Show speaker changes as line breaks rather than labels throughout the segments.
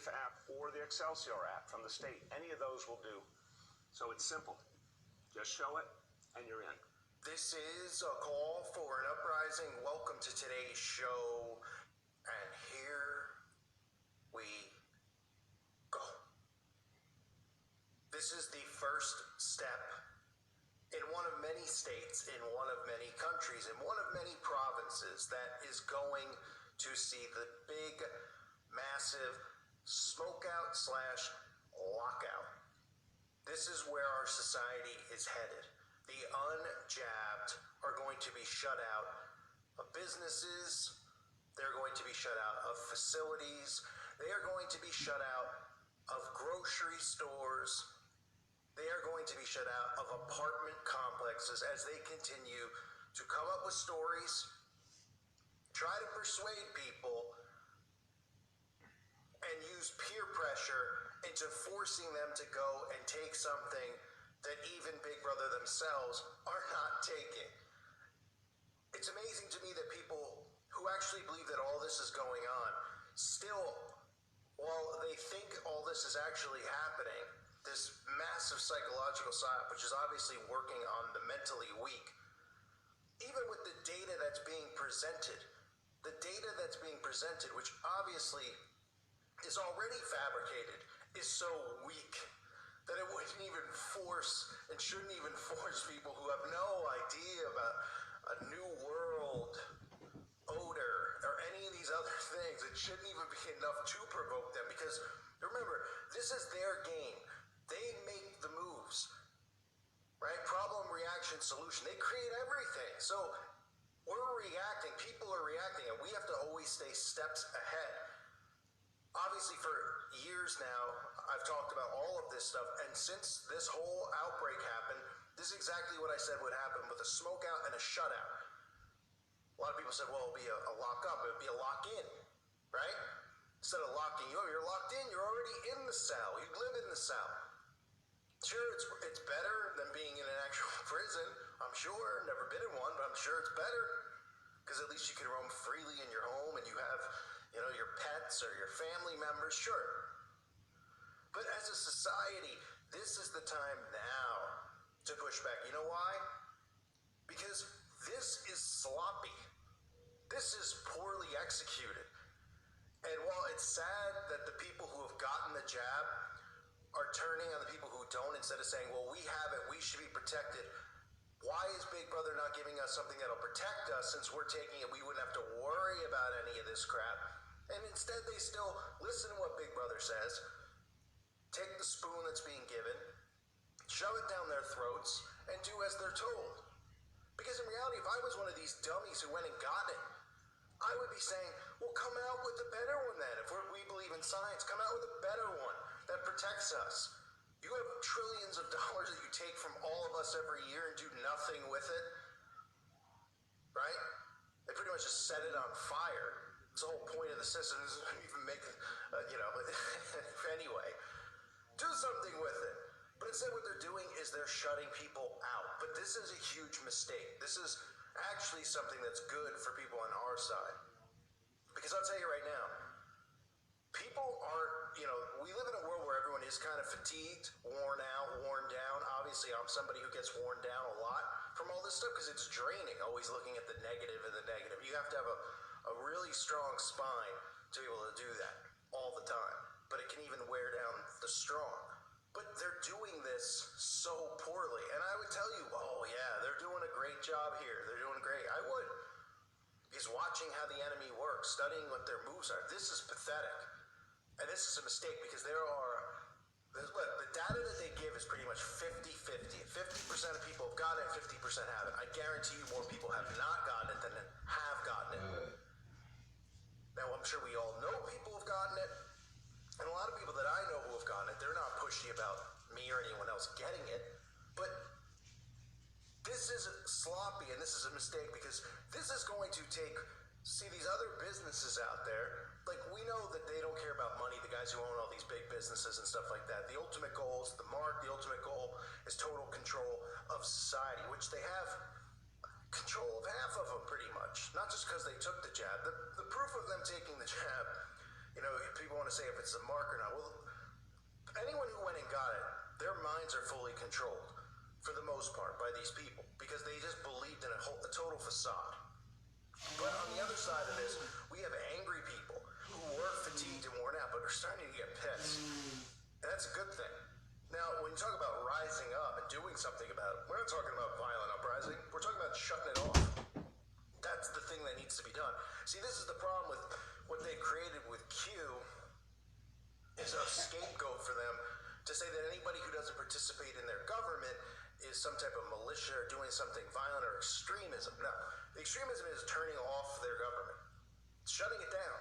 Safe app or the Excelsior app from the state. Any of those will do. So it's simple. Just show it and you're in.
This is a call for an uprising. Welcome to today's show. And here we go. This is the first step in one of many states, in one of many countries, in one of many provinces that is going to see the big, massive smokeout / lockout. This is where our society is headed. The unjabbed are going to be shut out of businesses. They're going to be shut out of facilities. They are going to be shut out of grocery stores. They are going to be shut out of apartment complexes as they continue to come up with stories, try to persuade people, and use peer pressure into forcing them to go and take something that even Big Brother themselves are not taking. It's amazing to me that people who actually believe that all this is going on still, while they think all this is actually happening, this massive psychological psyop, which is obviously working on the mentally weak, even with the data that's being presented, which obviously is already fabricated, is so weak that it wouldn't even force and shouldn't even force people who have no idea about a new world odor or any of these other things. It shouldn't even be enough to provoke them, because remember, this is their game. They make the moves, right? Problem, reaction, solution. They create everything. So we're reacting, people are reacting, and we have to always stay steps ahead. Obviously, for years now, I've talked about all of this stuff, and since this whole outbreak happened, this is exactly what I said would happen with a smoke out and a shutout. A lot of people said, well, it'll be a lock up, it'll be a lock in, right? Instead of locking you up, you're locked in, you're already in the cell, you live in the cell. Sure, it's better than being in an actual prison, I'm sure. Never been in one, but I'm sure it's better, because at least you can roam freely in your home and you have, your pets or your family members, sure. But as a society, this is the time now to push back. You know why? Because this is sloppy. This is poorly executed. And while it's sad that the people who have gotten the jab are turning on the people who don't, instead of saying, well, we have it, we should be protected. Why is Big Brother not giving us something that'll protect us? Since we're taking it, we wouldn't have to worry about any of this crap. And instead, they still listen to what Big Brother says, take the spoon that's being given, shove it down their throats, and do as they're told. Because in reality, if I was one of these dummies who went and got it, I would be saying, well, come out with a better one then. If we believe in science, come out with a better one that protects us. You have trillions of dollars that you take from all of us every year and do nothing with it, right? They pretty much just set it on fire. It's the whole point of the system. It doesn't even make it, anyway, do something with it. But instead what they're doing is they're shutting people out. But this is a huge mistake. This is actually something that's good for people on our side. Because I'll tell you right now, people are, we live in a world where everyone is kind of fatigued, worn out, worn down. Obviously, I'm somebody who gets worn down a lot from all this stuff because it's draining, always looking at the negative and the negative. You have to have a really strong spine to be able to do that all the time. But it can even wear down the strong. But they're doing this so poorly. And I would tell you, oh yeah, they're doing a great job here. They're doing great. I would. Because watching how the enemy works, studying what their moves are, this is pathetic. And this is a mistake because the data that they give is pretty much 50-50. 50% of people have gotten it, 50% haven't. I guarantee you more people have not gotten it than have gotten it. Now, I'm sure we all know people have gotten it. And a lot of people that I know who have gotten it, they're not pushy about me or anyone else getting it. But this is sloppy and this is a mistake because this is going to take, see these other businesses out there, like we know that they don't care about money, the guys who own all these big businesses and stuff like that. The ultimate goal is the mark, the ultimate goal is total control of society, which they have control of half of them pretty much. Not just because they took the jab. The proof of them taking the jab, if people want to to say if it's a mark or not. Well, anyone who went and got it, their minds are fully controlled for the most part by these people because they just believed in a total facade. But on the other side of this, we have angry people who were fatigued and worn out, but are starting to get pissed. And that's a good thing. Now, when you talk about rising up and doing something about it, we're not talking about violent uprising. We're talking about shutting it off. That's the thing that needs to be done. See, this is the problem with what they created with Q is a scapegoat for them to say that anybody who doesn't participate in their government is some type of militia or doing something violent or extremism. No, the extremism is turning off their government, shutting it down.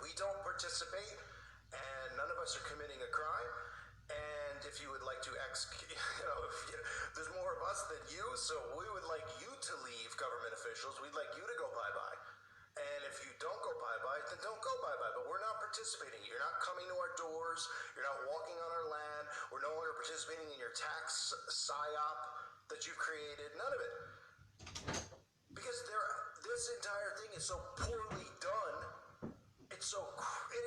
We don't participate, and none of us are committing a crime. And if you would like to there's more of us than you, so we would like you to leave government officials. We'd like you to go bye-bye. And if you don't go bye-bye, then don't go bye-bye. But we're not participating. You're not coming to our doors. You're not walking on our land. We're no longer participating in your tax psyop that you've created. None of it. Because this entire thing is so poorly done. It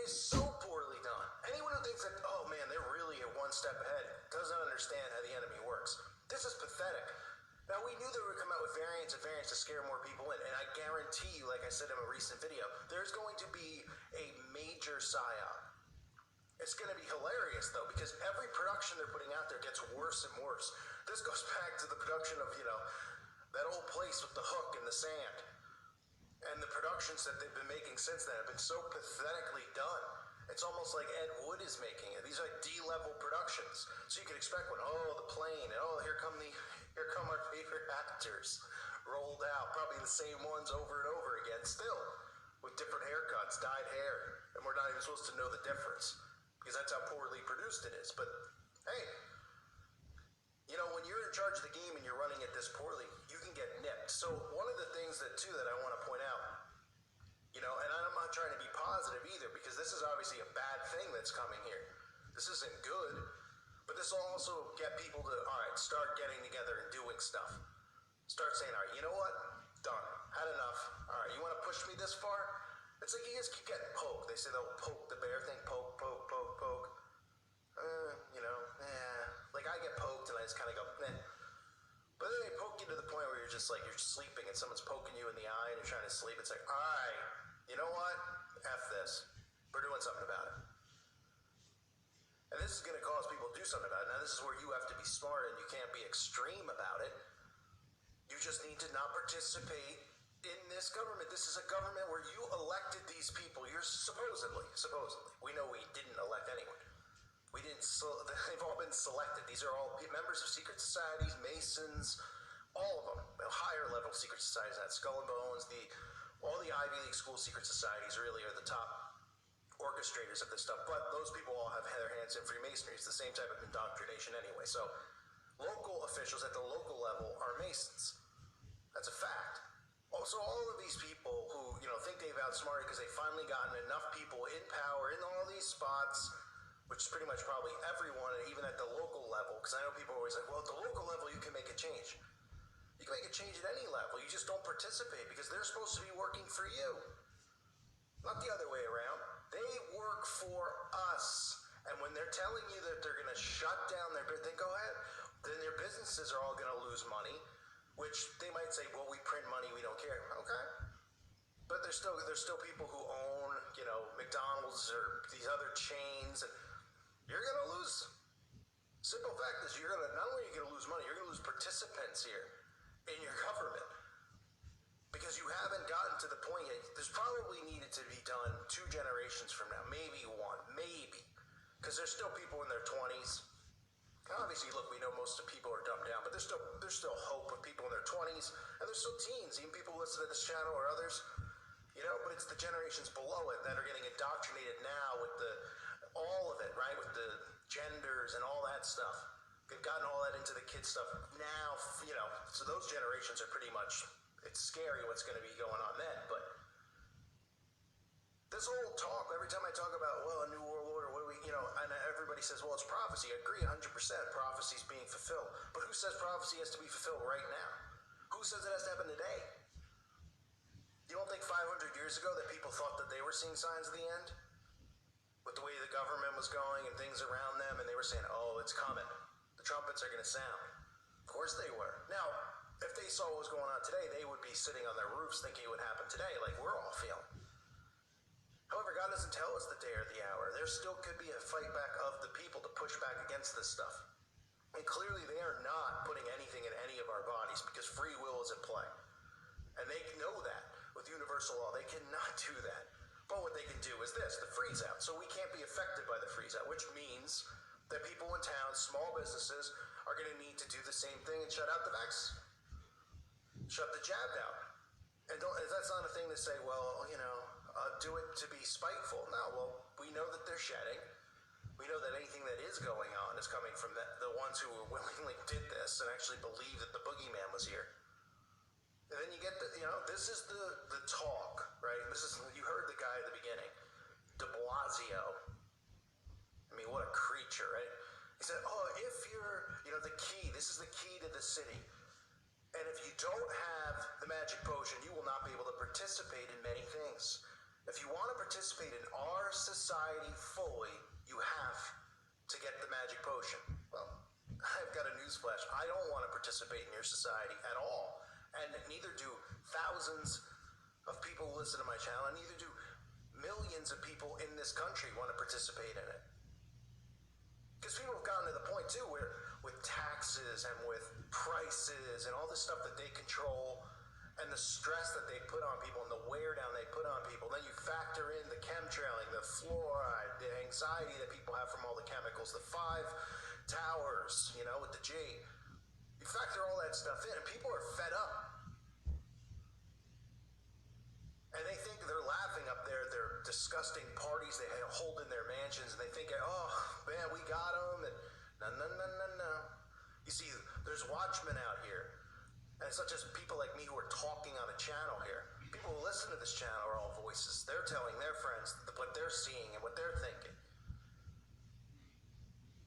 is so poorly done. Anyone who thinks that, oh man, they're really one step ahead doesn't understand how the enemy works. This is pathetic. Now, we knew they would come out with variants to scare more people in, and I guarantee you, like I said in a recent video, there's going to be a major psyop. It's going to be hilarious, though, because every production they're putting out there gets worse and worse. This goes back to the production of, that old place with the hook in the sand. And the productions that they've been making since then have been so pathetically done. It's almost like Ed Wood is making it. These are D-level productions. So you can expect the plane, and here come our favorite actors rolled out. Probably the same ones over and over again still, with different haircuts, dyed hair. And we're not even supposed to know the difference, because that's how poorly produced it is. But, hey, when you're in charge of the game and you're running it this poorly, you can get nipped. So one of the things that I want to point out, and I'm not trying to be positive either, because this is obviously a bad thing that's coming here. This isn't good, but this will also get people to, start getting together and doing stuff. Start saying, you know what? Done. Had enough. All right, you want to push me this far? It's like you guys keep getting poked. They say they'll poke the bear thing. Poke, poke, poke, poke. Like I get poked and I just kind of go, eh. But then they poke you to the point where you're just like, you're sleeping and someone's poking you in the eye and you're trying to sleep. It's like, all right, you know what? F this. We're doing something about it. And this is going to cause people to do something about it. Now, this is where you have to be smart and you can't be extreme about it. You just need to not participate in this government. This is a government where you elected these people. You're supposedly. We know we didn't elect anyone. They've all been selected. These are all members of secret societies, Masons, all of them. Higher level secret societies, that Skull and Bones, all the Ivy League school secret societies really are the top orchestrators of this stuff. But those people all have their hands in Freemasonry. It's the same type of indoctrination anyway. So local officials at the local level are Masons. That's a fact. Also, all of these people who, think they've outsmarted because they've finally gotten enough people in power in all these spots, which is pretty much probably everyone, even at the local level, because I know people are always like, well, at the local level, you can make a change. You can make a change at any level. You just don't participate because they're supposed to be working for you. Not the other way around. They work for us. And when they're telling you that they're going to shut down their business, then go ahead. Then their businesses are all going to lose money, which they might say, well, we print money, we don't care. Okay. But there's still people who own, McDonald's or these other chains, and you're going to lose. Simple fact is not only are you going to lose money, you're going to lose participants here in your government. Because you haven't gotten to the point yet. There's probably needed to be done 2 generations from now, maybe 1, maybe. Because there's still people in their 20s. Obviously, look, we know most of the people are dumbed down, but there's still hope with people in their 20s, and there's still teens, even people who listen to this channel or others. But it's the generations below it that are getting indoctrinated now with all of it, right? With the genders and all that stuff. They've gotten all that into the kids stuff now, so those generations are pretty much, it's scary what's going to be going on then, but this whole talk, every time I talk about, a new world order, and everybody says, it's prophecy. I agree 100%, prophecy's being fulfilled. But who says prophecy has to be fulfilled right now? Who says it has to happen today? You don't think 500 years ago that people thought that they were seeing signs of the end? with the way the government was going and things around them, and they were saying, oh, it's coming. The trumpets are going to sound. Of course they were. Now, if they saw what was going on today, they would be sitting on their roofs thinking it would happen today, like we're all feeling. However, God doesn't tell us the day or the hour. There still could be a fight back of the people to push back against this stuff. And clearly they are not putting anything in any of our bodies because free will is at play. And they know that with universal law. They cannot do that. But what they can do is this, the freeze out. So we can't be affected by the freeze out, which means that people in town, small businesses, are going to need to do the same thing and shut out the vaccine. Shut the jab down. And that's not a thing to say, well, do it to be spiteful. No, well, we know that they're shedding. We know that anything that is going on is coming from the ones who willingly did this and actually believe that the boogeyman was here. And then you get this is the talk, right? You heard the guy at the beginning, de Blasio. I mean, what a creature, right? He said, oh, if you're, the key, this is the key to the city. And if you don't have the magic potion, you will not be able to participate in many things. If you want to participate in our society fully, you have to get the magic potion. Well, I've got a newsflash. I don't want to participate in your society at all. And neither do thousands of people who listen to my channel, and neither do millions of people in this country want to participate in it. Because people have gotten to the point, too, where with taxes and with prices and all the stuff that they control and the stress that they put on people and the wear down they put on people, then you factor in the chemtrailing, the fluoride, the anxiety that people have from all the chemicals, the 5 towers, with the G. You factor all that stuff in, and people are fed up. And they think they're laughing up there, their disgusting parties they hold in their mansions, and they think, oh, man, we got them, and no. You see, there's watchmen out here, and it's not just people like me who are talking on a channel here. People who listen to this channel are all voices. They're telling their friends what they're seeing and what they're thinking.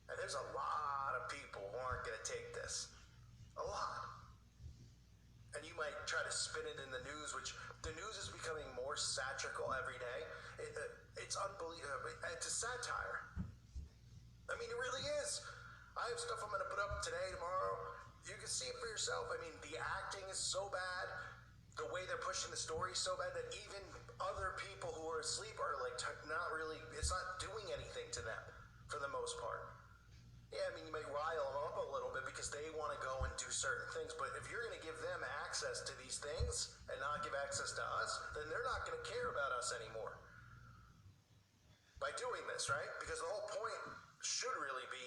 And there's a lot of people who aren't going to take this. A lot. And you might try to spin it in the news, which the news is becoming more satirical every day. It's unbelievable. It's a satire. I mean, it really is. I have stuff I'm going to put up today, tomorrow. You can see it for yourself. I mean, the acting is so bad. The way they're pushing the story is so bad that even other people who are asleep are like not really, it's not doing anything to them for the most part. Yeah, I mean, you may rile them up a little bit because they want to go and do certain things, but if you're going to give them access to these things and not give access to us, then they're not going to care about us anymore by doing this, right? Because the whole point should really be,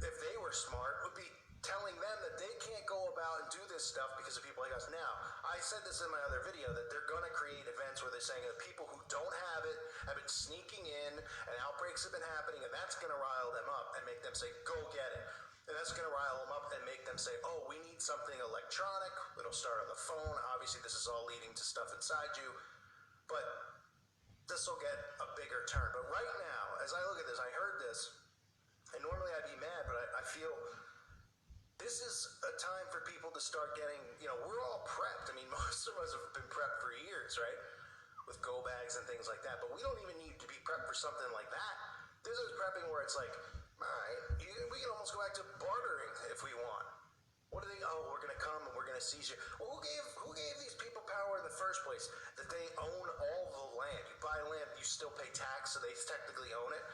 if they were smart, would be telling them that they can't go about and do this stuff because of people like us. Now, I said this in my other video, that they're going to create events where they're saying that people who don't have it have been sneaking in and outbreaks have been happening, and that's going to rile them up and make them say, go get it. And that's going to rile them up and make them say, oh, we need something electronic. It'll start on the phone. Obviously, this is all leading to stuff inside you. But this will get a bigger turn. But right now, as I look at this, I heard this, and normally I'd be mad, but I feel this is a time for people to start getting, we're all prepped. I mean, most of us have been prepped for years, right? With go bags and things like that. But we don't even need to be prepped for something like that. This is prepping where it's like, all right, we can almost go back to bartering if we want. What do they, we're going to come and we're going to seize you. Well, who gave these people power in the first place? That they own all the land. You buy land, you still pay tax, so they technically own it.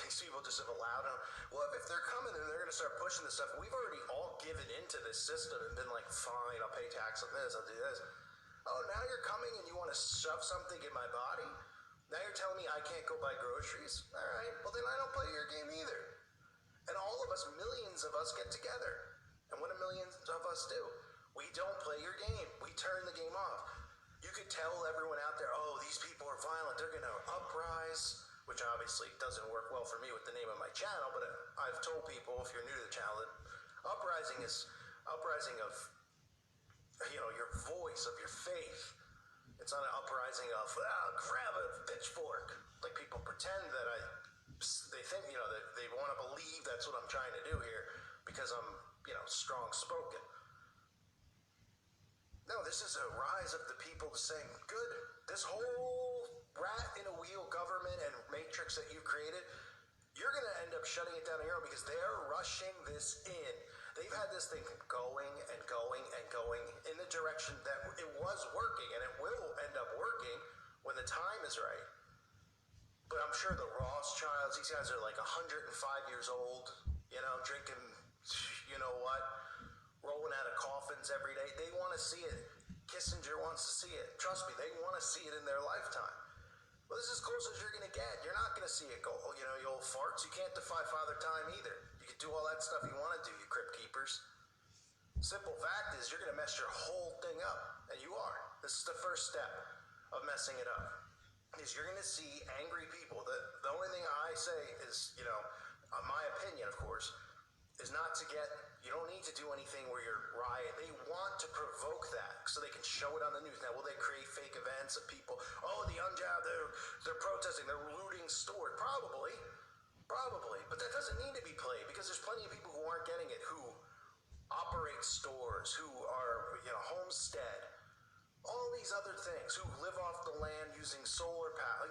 These people just have allowed them. Well, if they're coming and they're going to start pushing this stuff, we've already all given into this system and been like, fine, I'll pay tax on this, I'll do this. Oh, now you're coming and you want to shove something in my body? Now you're telling me I can't go buy groceries? All right, well then I don't play your game either. And all of us, millions of us, get together. And what do millions of us do? We don't play your game. We turn the game off. You could tell everyone out there, oh, these people are violent, they're going to uprise, which obviously doesn't work well for me with the name of my channel, but I've told people, if you're new to the channel, that uprising is uprising of, your voice, of your faith. It's not an uprising of, grab a pitchfork. Like people pretend that they think, that they want to believe that's what I'm trying to do here because I'm, strong-spoken. No, this is a rise of the people saying, good, this whole rat in a wheel government and make matrix that you created, you're going to end up shutting it down on your own because they're rushing this in. They've had this thing going and going and going in the direction that it was working, and it will end up working when the time is right. But I'm sure the Rothschilds, these guys are like 105 years old, drinking, you know what, rolling out of coffins every day. They want to see it. Kissinger wants to see it. Trust me, they want to see it in their lifetime. Well, this is as close as you're going to get. You're not going to see it go, you old farts. You can't defy Father Time either. You can do all that stuff you want to do, you crypt keepers. Simple fact is you're going to mess your whole thing up, and you are. This is the first step of messing it up. Is you're going to see angry people. The only thing I say is, my opinion, of course, is not to get, you don't need to do anything where you're riot. They want to provoke that so they can show it on the news. Now, will they create fake events of people, the unjab, they're protesting, they're looting stores? Probably. But that doesn't need to be played because there's plenty of people who aren't getting it, who operate stores, who are, homestead, all these other things, who live off the land using solar power.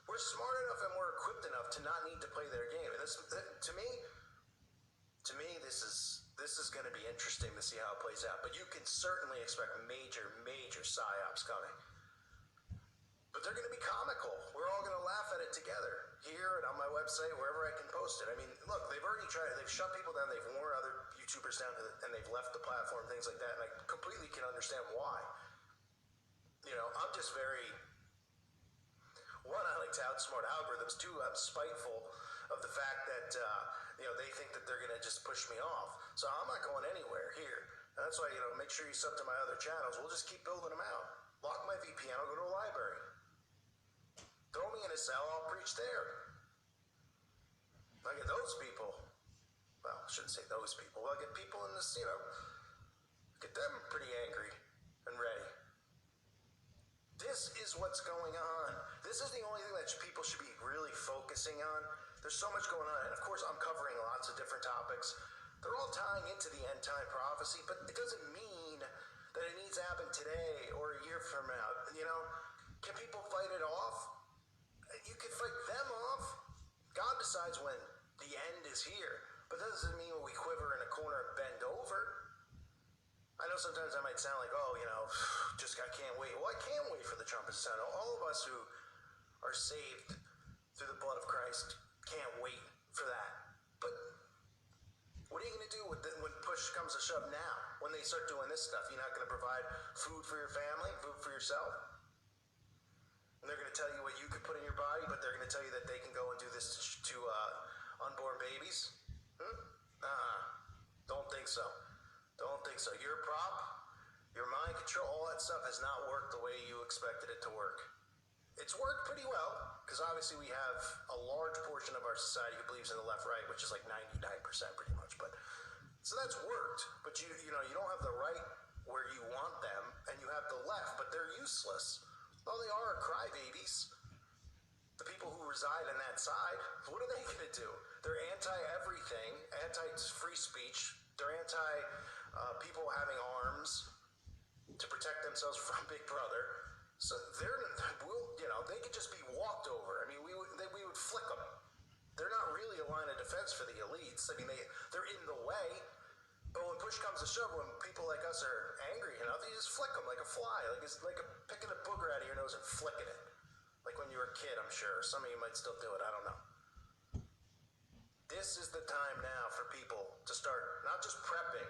We're smart enough and we're equipped enough to not need to play their game. And to me, this is going to be interesting to see how it plays out. But you can certainly expect major psyops coming. But they're going to be comical. We're all going to laugh at it together here and on my website, wherever I can post it. I mean, look, they've already tried it. They've shut people down. They've worn other YouTubers down, and they've left the platform, things like that. And I completely can understand why. I'm just very, one, I like to outsmart algorithms. Two, I'm spiteful of the fact that, they think that they're going to just push me off. So I'm not going anywhere here. And that's why, make sure you sub to my other channels. We'll just keep building them out. Lock my VPN, I'll go to a library. Throw me in a cell, I'll preach there. I get those people. Well, I shouldn't say those people. I'll get people in this, get them pretty angry and ready. This is what's going on. This is the only thing that people should be really focusing on. There's so much going on. And of course, I'm covering lots of different topics. They're all tying into the end time prophecy, but it doesn't mean that it needs to happen today or a year from now. Can people fight it off? You can fight them off. God decides when the end is here. But that doesn't mean we quiver in a corner and bend over. I know sometimes I might sound like, I can't wait. Well, I can't wait for the trumpet to sound. All of us who are saved through the blood of Christ can't wait for that. But what are you going to do when push comes to shove now? When they start doing this stuff, you're not going to provide food for your family, food for yourself? And they're going to tell you what you could put in your body, but they're going to tell you that they can go and do this to unborn babies? Don't think so. Your prop, your mind control, all that stuff has not worked the way you expected it to work. It's worked pretty well, because obviously we have a large portion of our society who believes in the left-right, which is like 99% pretty much. But so that's worked, but you don't have the right where you want them, and you have the left, but they're useless. All they are crybabies. The people who reside on that side, what are they going to do? They're anti-everything, anti-free speech. They're anti-people having arms to protect themselves from Big Brother. So they could just be walked over. I mean, we would flick them. They're not really a line of defense for the elites. I mean, they're in the way. But when push comes to shove, when people like us are angry enough, you just flick them like a fly. It's like picking a booger out of your nose and flicking it. Like when you were a kid, I'm sure. Some of you might still do it. I don't know. This is the time now for people to start not just prepping,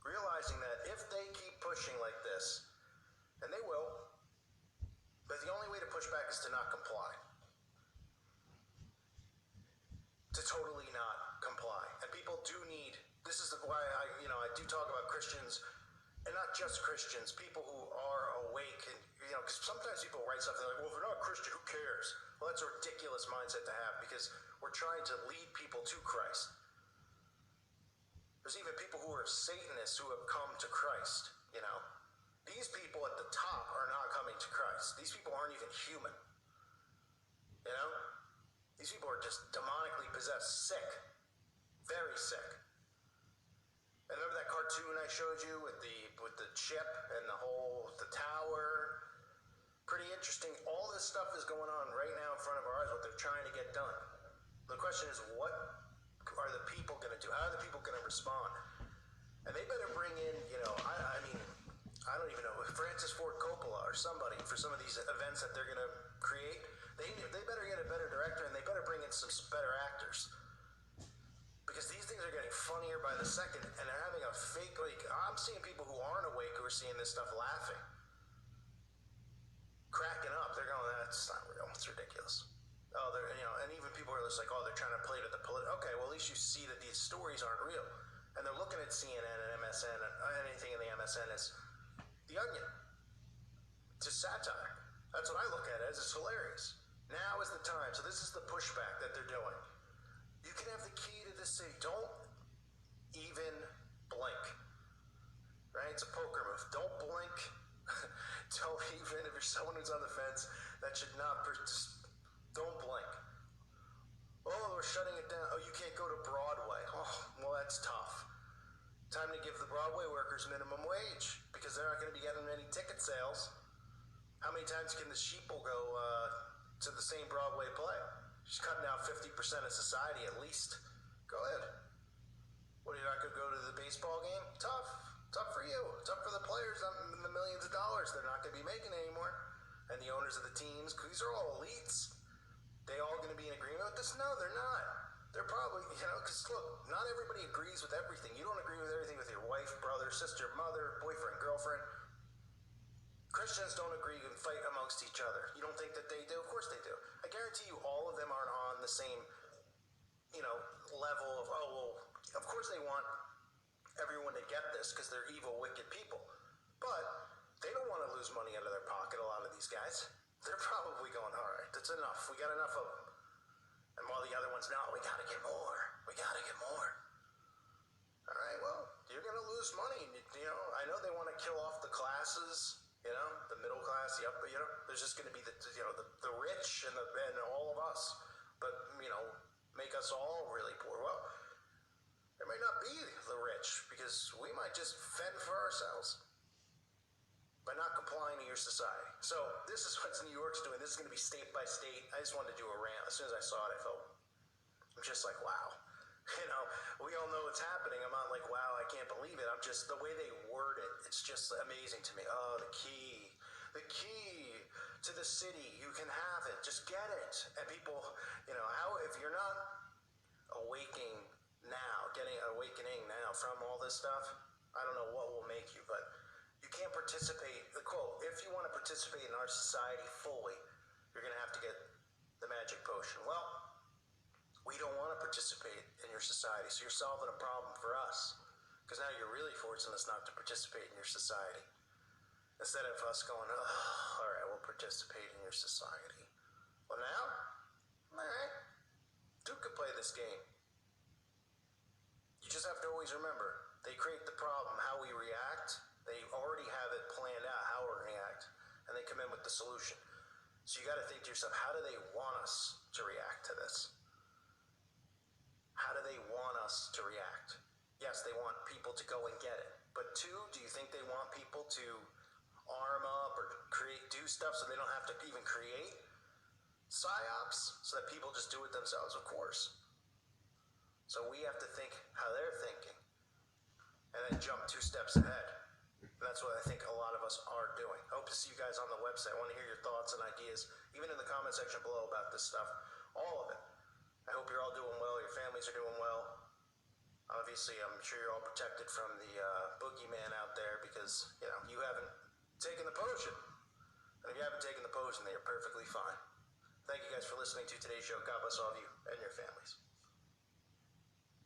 realizing that if they keep pushing like this, and they will, but the only way to push back is to not comply. To totally not comply. And people do need, this is why I do talk about Christians, and not just Christians, people who are awake, and because sometimes people write something like, well, if you're not a Christian, who cares? Well, that's a ridiculous mindset to have, because we're trying to lead people to Christ. There's even people who are Satanists who have come to Christ, These people at the top are not coming to Christ. These people aren't even human. These people are just demonically possessed, sick, very sick. And remember that cartoon I showed you with the chip and the tower? Pretty interesting. All this stuff is going on right now in front of our eyes, what they're trying to get question is, what are the people going to do? How are the people going to respond? And they better bring in, I mean, I don't even know, Francis Ford Coppola or somebody for some of these events that they're going to create. They better get a better director, and they better bring in some better actors. Because these things are getting funnier by the second, and they're having a fake, I'm seeing people who aren't awake who are seeing this stuff laughing. Cracking up. They're going, that's not real. It's ridiculous. Oh, and even people are just like, oh, they're trying to play to the okay, well, at least you see that these stories aren't real. And they're looking at CNN and MSN and anything in the MSN as The Onion. It's just satire. That's what I look at it as. It's hilarious. Now is the time. So this is the pushback that they're doing. You can have the key to the city. Don't even blink. Right? It's a poker move. Don't blink. Don't even, if you're someone who's on the fence, that should not, don't blink. Oh, we're shutting it down. Oh, you can't go to Broadway. Oh, well, that's tough. Time to give the Broadway workers minimum wage, because they're not going to be getting any ticket sales. How many times can the sheeple go to the same Broadway play? She's cutting out 50% of society at least. Go ahead. What, you're not going to go to the baseball game? Tough. Tough for you. Tough for the players, the millions of dollars they're not going to be making anymore. And the owners of the teams, because these are all elites. They all going to be in agreement with this? No, they're not. They're probably, because look, not everybody agrees with everything. You don't agree with everything with your wife, brother, sister, mother, boyfriend, girlfriend. Christians don't agree and fight amongst each other. You don't think that they do? Of course they do. I guarantee you all of them aren't on the same, level of, oh, well, of course they want everyone to get this because they're evil, wicked people. But they don't want to lose money out of their pocket, a lot of these guys. They're probably going, all right, that's enough. We got enough of them. And while the other ones, no, we got to get more. We got to get more. All right, well, you're going to lose money. I know they want to kill off the classes, the middle class, the upper, there's just going to be the rich and all of us. But, make us all really poor. Well, there may not be the rich, because we might just fend for ourselves by not complying to your society. So this is what New York's doing. This is going to be state by state. I just wanted to do a rant. As soon as I saw it, I'm just like, wow. We all know what's happening. I'm not like, wow, I can't believe it. I'm just, the way they word it, it's just amazing to me. Oh, the key to the city. You can have it. Just get it. And people, if you're not awakening now from all this stuff, I don't know what will make you, but you can't participate. The quote, if you want to participate in our society fully, you're going to have to get the magic potion. Well, we don't want to participate in your society, so you're solving a problem for us, because now you're really forcing us not to participate in your society. Instead of us going, oh, all right, we'll participate in your society. Well, now, all right, Duke could play this game. You just have to always remember, they create the problem, how we react. They already have it planned out, how we're going to react, and they come in with the solution. So you got to think to yourself, how do they want us to react to this? How do they want us to react? Yes, they want people to go and get it. But two, do you think they want people to arm up or do stuff so they don't have to even create psyops so that people just do it themselves? Of course. So we have to think how they're thinking and then jump 2 steps ahead. And that's what I think a lot of us are doing. I hope to see you guys on the website. I want to hear your thoughts and ideas, even in the comment section below about this stuff, all of it. I hope you're all doing well, your families are doing well. Obviously, I'm sure you're all protected from the boogeyman out there because, you haven't taken the potion. And if you haven't taken the potion, then you're perfectly fine. Thank you guys for listening to today's show. God bless all of you and your families.